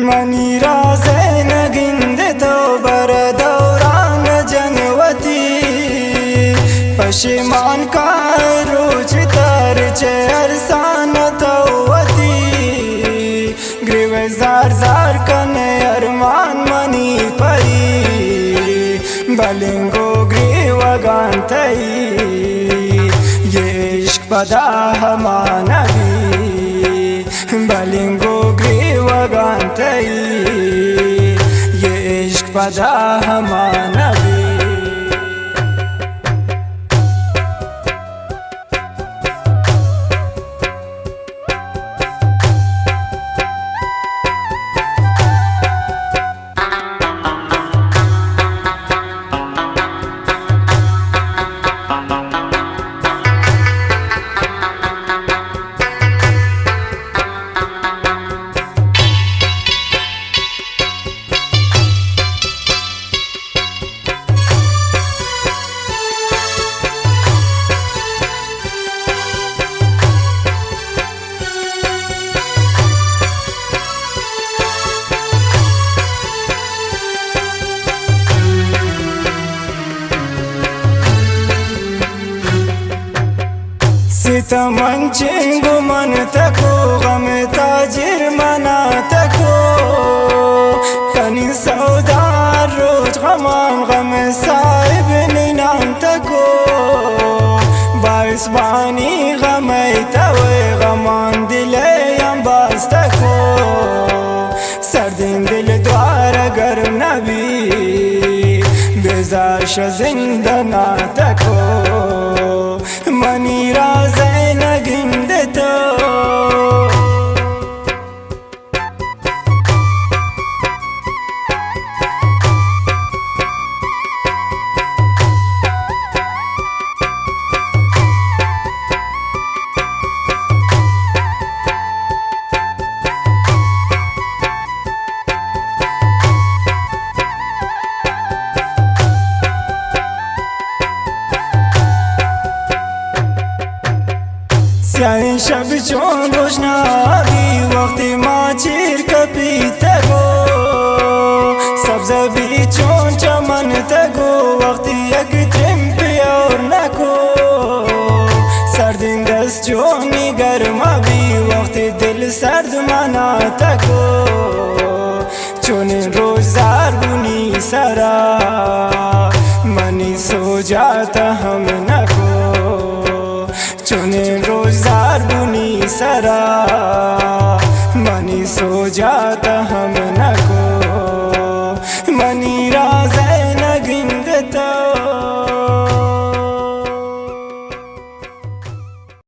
money राज़े नगिंद तो बर दौरान जनवती पशिमान का रोज तर चे अरसान तवती ग्रीव जार जार कने अरमान मनी परी बलिंगो ग्रीव गांतई ये इश्क पदा हमानवी बलिंगो ग्रीव गांतई ये इश्क पदा हमानवी सितमन चिंगु मन तको गम ताजिर मना तको तनी सौदार रोज गमान गम साहिब निनाम तको बाइस बानी गम तवे गमान दिले अंबास तको सर्दिन दिल द्वार गर नबी बेजार जिंदना तको मनी राज़े नगिंद तो स्याही शब चोन रोशना भी वक्त माचिर कपी तगो सब्ज भी चोन चमन तगो वक्त यक तिम पे और नको सर्दिन दस चोनी गर्मा भी वक्त दिल सर्द मना तगो चोने रोजार बुनी सरा मनी सो जाता हम नको चुने रोज़ार बुनी सरा मनी सो जाता हम